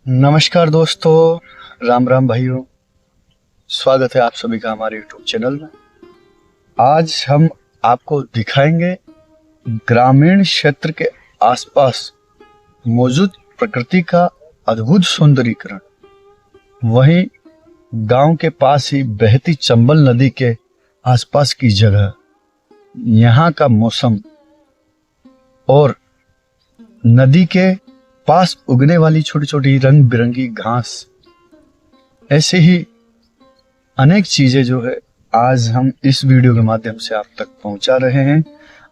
नमस्कार दोस्तों, राम राम भाइयों। स्वागत है आप सभी का हमारे YouTube चैनल में। आज हम आपको दिखाएंगे ग्रामीण क्षेत्र के आसपास मौजूद प्रकृति का अद्भुत सौंदर्यीकरण। वहीं गांव के पास ही बहती चंबल नदी के आसपास की जगह, यहाँ का मौसम और नदी के पास उगने वाली छोटी छोटी रंग बिरंगी घास, ऐसे ही अनेक चीजें जो है आज हम इस वीडियो के माध्यम से आप तक पहुंचा रहे हैं।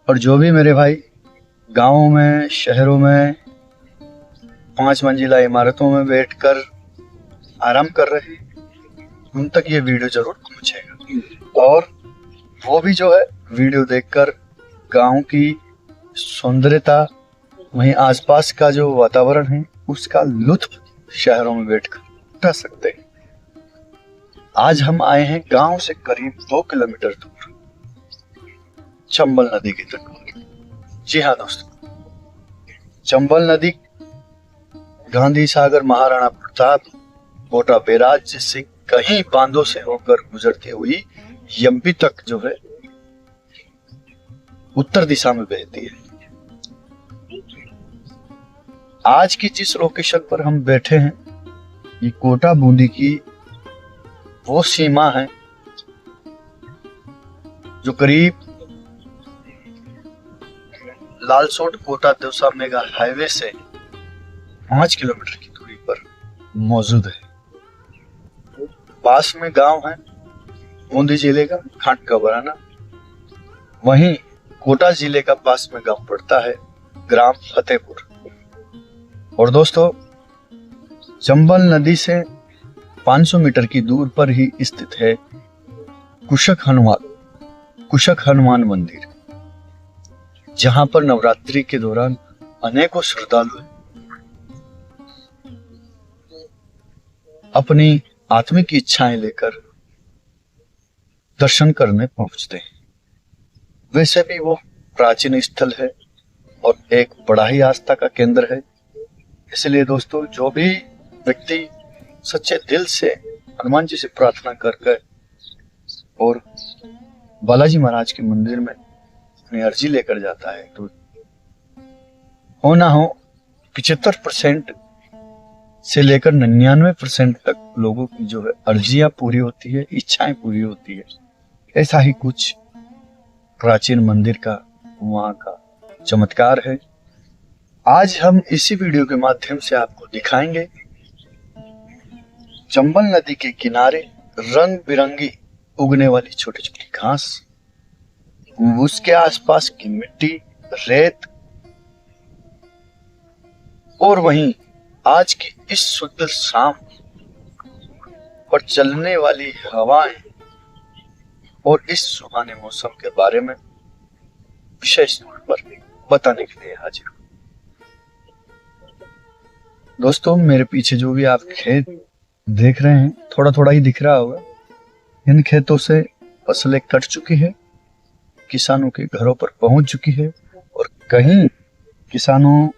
और जो भी मेरे भाई गांवों में, शहरों में 5 मंजिला इमारतों में बैठकर आराम कर रहे हैं, उन तक ये वीडियो जरूर पहुंचेगा। और वो भी जो है वीडियो देखकर गांव की सौंदर्यता, वहीं आसपास का जो वातावरण है उसका लुत्फ शहरों में बैठकर उठा सकते हैं। आज हम आए हैं गांव से करीब 2 किलोमीटर दूर चंबल नदी के तट पर। जी हाँ दोस्तों, चंबल नदी गांधी सागर, महाराणा प्रताप, कोटा बैराज जैसे कई बांधों से होकर गुजरती हुई यम्पी तक जो है उत्तर दिशा में बहती है। आज की जिस लोकेशन पर हम बैठे हैं, ये कोटा बूंदी की वो सीमा है जो करीब लालसोट कोटा दौसा मेगा हाईवे से 5 किलोमीटर की दूरी पर मौजूद है। पास में गांव है बूंदी जिले का खांट का बराना। वहीं कोटा जिले का पास में गांव पड़ता है ग्राम फतेहपुर। और दोस्तों, चंबल नदी से 500 मीटर की दूर पर ही स्थित है कुशक हनुमान मंदिर, जहां पर नवरात्रि के दौरान अनेकों श्रद्धालु अपनी आत्मिक इच्छाएं लेकर दर्शन करने पहुंचते हैं। वैसे भी वो प्राचीन स्थल है और एक बड़ा ही आस्था का केंद्र है। इसलिए दोस्तों, जो भी व्यक्ति सच्चे दिल से हनुमान जी से प्रार्थना करके और बालाजी महाराज के मंदिर में अपनी अर्जी लेकर जाता है, तो हो ना हो 75% से लेकर 99% तक लोगों की जो है अर्जियां पूरी होती है, इच्छाएं पूरी होती है। ऐसा ही कुछ प्राचीन मंदिर का वहां का चमत्कार है। आज हम इसी वीडियो के माध्यम से आपको दिखाएंगे चंबल नदी के किनारे रंग बिरंगी उगने वाली छोटी छोटी घास, उसके आसपास की मिट्टी, रेत, और वहीं आज की इस सुंदर शाम पर चलने वाली हवाएं और इस सुहाने मौसम के बारे में विशेष तौर पर बताने के लिए हाजिर हूं। दोस्तों, मेरे पीछे जो भी आप खेत देख रहे हैं, थोड़ा थोड़ा ही दिख रहा होगा, इन खेतों से फसलें कट चुकी है, किसानों के घरों पर पहुंच चुकी है और कहीं किसानों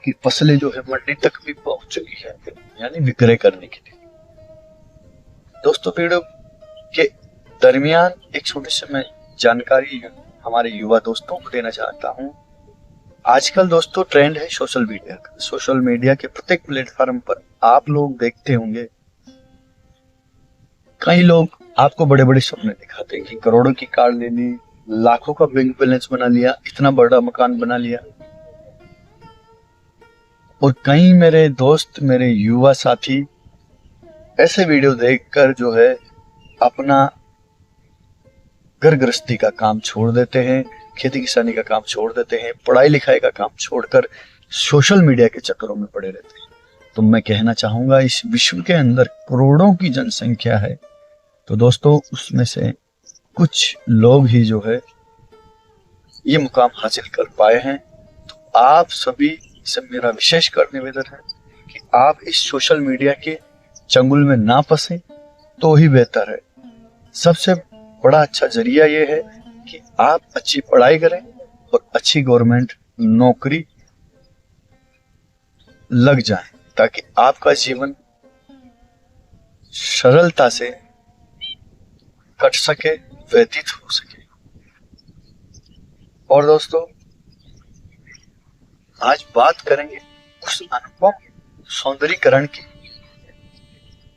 की फसलें जो है मंडी तक भी पहुंच चुकी है, यानी विक्रय करने के लिए। दोस्तों, वीडियो के दरमियान एक छोटी सी मैं जानकारी हमारे युवा दोस्तों को देना चाहता हूं। आजकल दोस्तों ट्रेंड है सोशल मीडिया का। सोशल मीडिया के प्रत्येक प्लेटफॉर्म पर आप लोग देखते होंगे, कई लोग आपको बड़े बड़े सपने दिखाते हैं कि करोड़ों की कार ले ली, लाखों का बैंक बैलेंस बना लिया, इतना बड़ा मकान बना लिया। और कई मेरे दोस्त, मेरे युवा साथी ऐसे वीडियो देखकर जो है अपना घर गृहस्थी का काम छोड़ देते हैं, खेती किसानी का काम छोड़ देते हैं, पढ़ाई लिखाई का काम छोड़कर सोशल मीडिया के चक्करों में पड़े रहते हैं। तो मैं कहना चाहूंगा, इस विश्व के अंदर करोड़ों की जनसंख्या है, तो दोस्तों उसमें से कुछ लोग ही जो है ये मुकाम हासिल कर पाए हैं। तो आप सभी से मेरा विशेष कर निवेदन है कि आप इस सोशल मीडिया के चंगुल में ना फंसे तो ही बेहतर है। सबसे बड़ा अच्छा जरिया ये है कि आप अच्छी पढ़ाई करें और अच्छी गवर्नमेंट नौकरी लग जाए। ताकि आपका जीवन सरलता से कट सके, व्यतीत हो सके। और दोस्तों, आज बात करेंगे उस अनुपम सौंदर्यीकरण की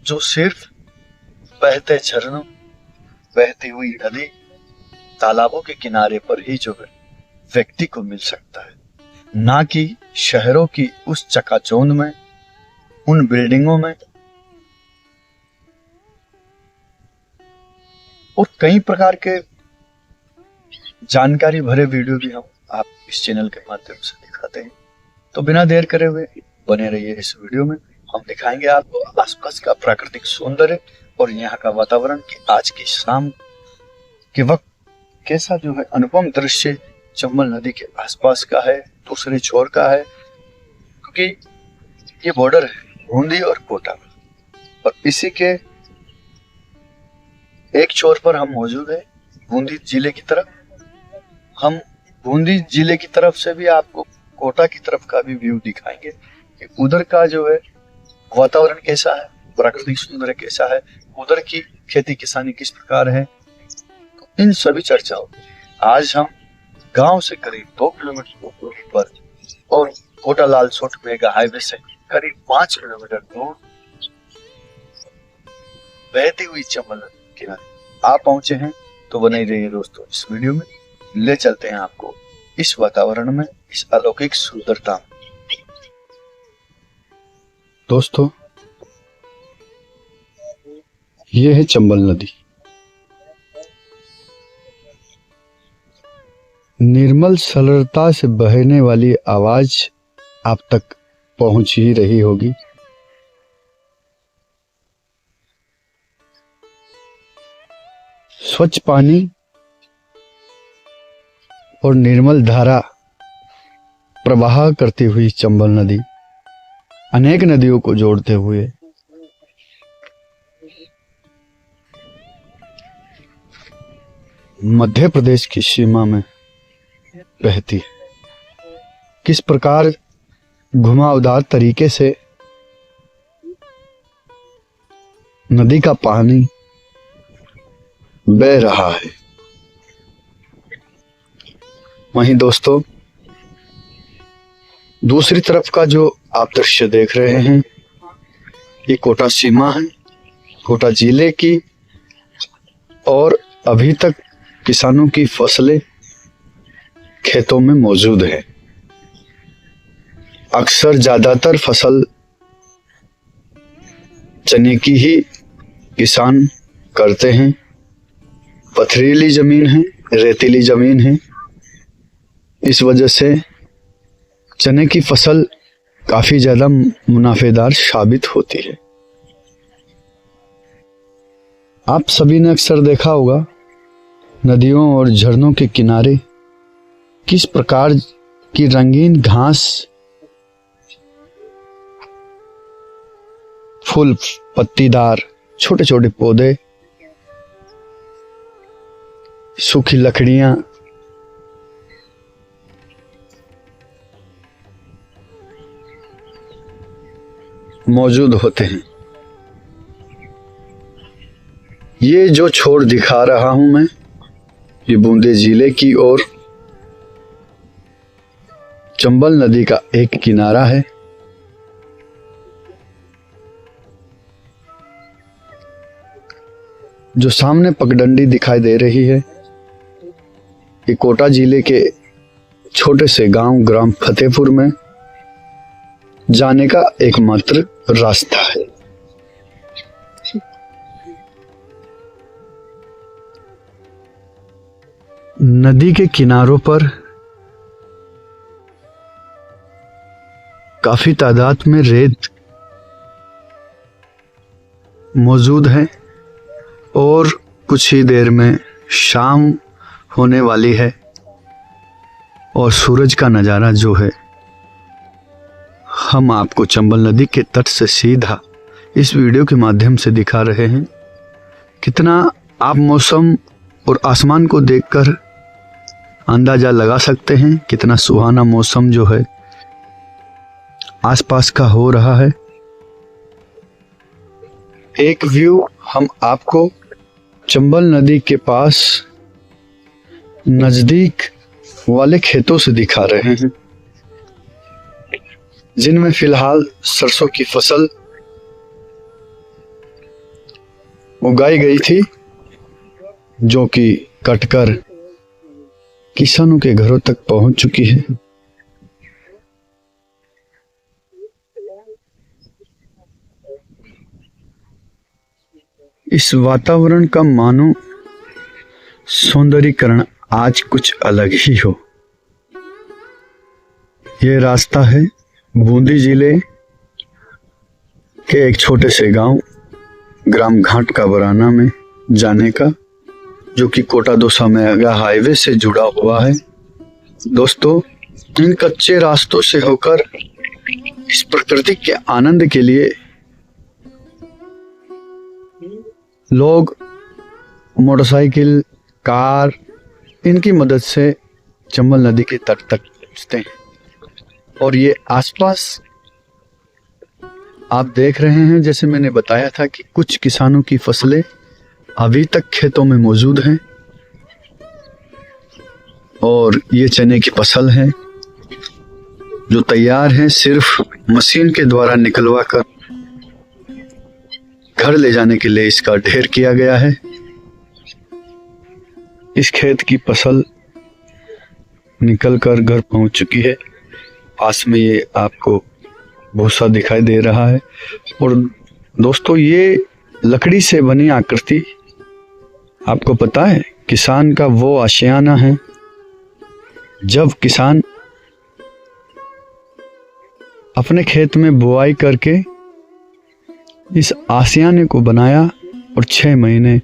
जो सिर्फ बहते झरनों, बहती हुई नदी, तालाबों के किनारे पर ही जो है व्यक्ति को मिल सकता है, ना कि शहरों की उस चकाचौंध में, उन बिल्डिंगों में और कई प्रकार के जानकारी भरे वीडियो भी हम आप इस चैनल के माध्यम से दिखाते हैं। तो बिना देर करे हुए बने रहिए इस वीडियो में। हम दिखाएंगे आपको आसपास का प्राकृतिक सौंदर्य और यहाँ का वातावरण कि आज की शाम के वक्त कैसा जो है अनुपम दृश्य चंबल नदी के आसपास का है, दूसरे छोर का है, क्योंकि ये बॉर्डर है बूंदी और कोटा और इसी के एक छोर पर हम मौजूद है बूंदी जिले की तरफ। हम बूंदी जिले की तरफ से भी आपको कोटा की तरफ का भी व्यू दिखाएंगे कि उधर का जो है वातावरण कैसा है, प्राकृतिक सौंदर्य कैसा है, उधर की खेती किसानी किस प्रकार है। तो इन सभी चर्चाओं आज हम गांव से करीब 2 किलोमीटर दूरी पर और कोटा लालसोट मेगा हाईवे से करीब 5 किलोमीटर दूर बहती हुई चंबल किनारे आप पहुंचे हैं। तो बने ही रहिए दोस्तों इस वीडियो में, ले चलते हैं आपको इस वातावरण में, इस अलौकिक सुंदरता में। दोस्तों, ये है चंबल नदी। निर्मल सरलता से बहने वाली आवाज आप तक पहुंच ही रही होगी। स्वच्छ पानी और निर्मल धारा प्रवाह करती हुई चंबल नदी अनेक नदियों को जोड़ते हुए मध्य प्रदेश की सीमा में बहती है। किस प्रकार घुमावदार तरीके से नदी का पानी बह रहा है। वहीं दोस्तों, दूसरी तरफ का जो आप दृश्य देख रहे हैं ये कोटा सीमा है, कोटा जिले की, और अभी तक किसानों की फसलें खेतों में मौजूद है। अक्सर ज्यादातर फसल चने की ही किसान करते हैं। पथरीली जमीन है, रेतीली जमीन है, इस वजह से चने की फसल काफी ज्यादा मुनाफेदार साबित होती है। आप सभी ने अक्सर देखा होगा नदियों और झरनों के किनारे किस प्रकार की रंगीन घास, फूल पत्तीदार छोटे छोटे पौधे, सूखी लकड़ियां, मौजूद होते हैं। ये जो छोर दिखा रहा हूं मैं, ये बूंदी जिले की ओर चंबल नदी का एक किनारा है। जो सामने पगडंडी दिखाई दे रही है, ये कोटा जिले के छोटे से गांव ग्राम फतेहपुर में जाने का एकमात्र रास्ता है। नदी के किनारों पर काफी तादाद में रेत मौजूद है और कुछ ही देर में शाम होने वाली है और सूरज का नज़ारा जो है हम आपको चंबल नदी के तट से सीधा इस वीडियो के माध्यम से दिखा रहे हैं। कितना आप मौसम और आसमान को देखकर अंदाजा लगा सकते हैं कितना सुहाना मौसम जो है आसपास का हो रहा है। एक व्यू हम आपको चंबल नदी के पास नजदीक वाले खेतों से दिखा रहे हैं, जिनमें फिलहाल सरसों की फसल उगाई गई थी, जो कि कटकर किसानों के घरों तक पहुंच चुकी है। इस वातावरण का मानो सौंदर्यीकरण आज कुछ अलग ही हो। ये रास्ता है बूंदी जिले के एक छोटे से गांव ग्राम घाट का बराना में जाने का, जो कि कोटा दौसा मेगा हाईवे से जुड़ा हुआ है। दोस्तों, इन कच्चे रास्तों से होकर इस प्रकृति के आनंद के लिए लोग मोटरसाइकिल, कार, इनकी मदद से चंबल नदी के तट तक पहुंचते हैं। और ये आसपास आप देख रहे हैं, जैसे मैंने बताया था कि कुछ किसानों की फसलें अभी तक खेतों में मौजूद हैं, और ये चने की फसल है जो तैयार है, सिर्फ मशीन के द्वारा निकलवा कर घर ले जाने के लिए इसका ढेर किया गया है। इस खेत की फसल निकलकर घर पहुंच चुकी है। पास में ये आपको भूसा दिखाई दे रहा है। और दोस्तों, ये लकड़ी से बनी आकृति, आपको पता है, किसान का वो आशियाना है जब किसान अपने खेत में बुआई करके इस आशियाने को बनाया और 6 महीने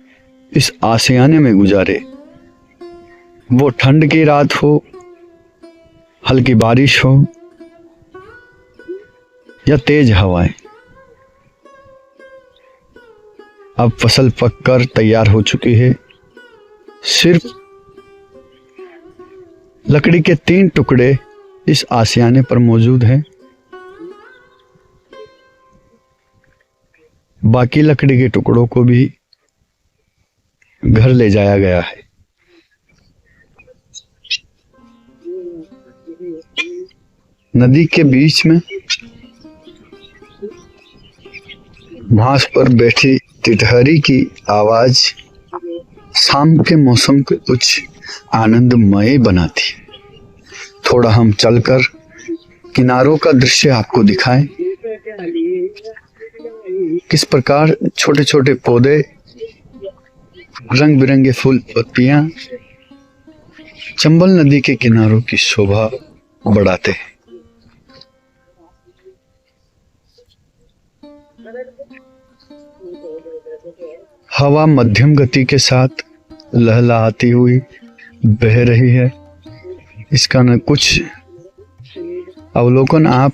इस आशियाने में गुजारे। वो ठंड की रात हो, हल्की बारिश हो या तेज हवाएं, अब फसल पककर तैयार हो चुकी है। सिर्फ लकड़ी के 3 टुकड़े इस आशियाने पर मौजूद हैं, बाकी लकड़ी के टुकड़ों को भी घर ले जाया गया है। नदी के बीच में घास पर बैठी टिटहरी की आवाज शाम के मौसम को कुछ आनंदमय बनाती है। थोड़ा हम चलकर किनारों का दृश्य आपको दिखाएं, किस प्रकार छोटे छोटे पौधे, रंग बिरंगे फूल पत्तियां चंबल नदी के किनारों की शोभा बढ़ाते हैं। हवा मध्यम गति के साथ लहलहाती हुई बह रही है। इसका न कुछ अवलोकन आप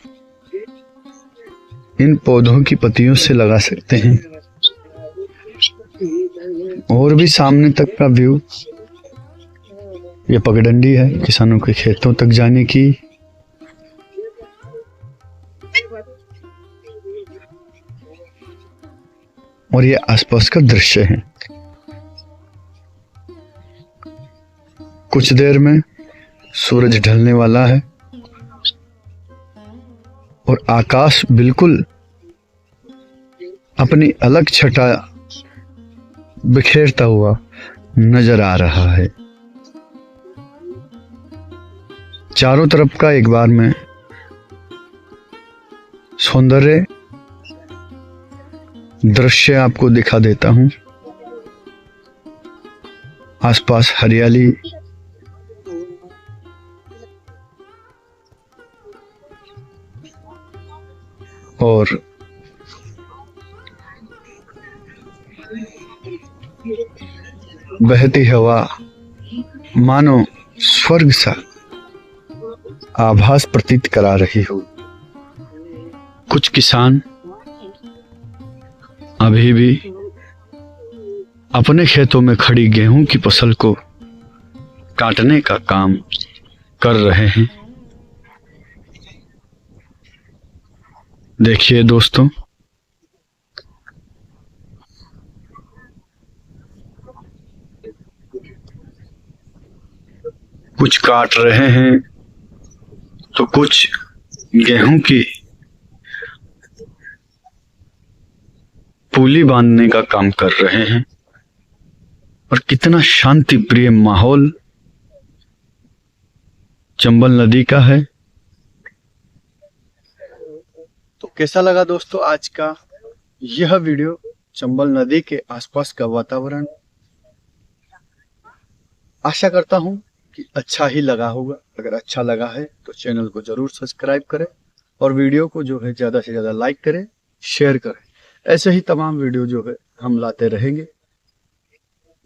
इन पौधों की पत्तियों से लगा सकते हैं। और भी सामने तक का व्यू, ये पगडंडी है किसानों के खेतों तक जाने की। और ये आसपास का दृश्य है। कुछ देर में सूरज ढलने वाला है और आकाश बिल्कुल अपनी अलग छटा बिखेरता हुआ नजर आ रहा है। चारों तरफ का एक बार में सौंदर्य दृश्य आपको दिखा देता हूं। आसपास हरियाली, और बहती हवा मानो स्वर्ग सा आभास प्रतीत करा रही हो। कुछ किसान अभी भी अपने खेतों में खड़ी गेहूं की फसल को काटने का काम कर रहे हैं। देखिए दोस्तों, कुछ काट रहे हैं तो कुछ गेहूं की पुली बांधने का काम कर रहे हैं। और कितना शांति प्रिय माहौल चंबल नदी का है। तो कैसा लगा दोस्तों आज का यह वीडियो, चंबल नदी के आसपास का वातावरण। आशा करता हूं कि अच्छा ही लगा होगा। अगर अच्छा लगा है तो चैनल को जरूर सब्सक्राइब करें और वीडियो को जो है ज़्यादा से ज़्यादा लाइक करें, शेयर करें। ऐसे ही तमाम वीडियो जो है हम लाते रहेंगे।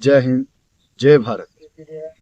जय हिंद, जय भारत।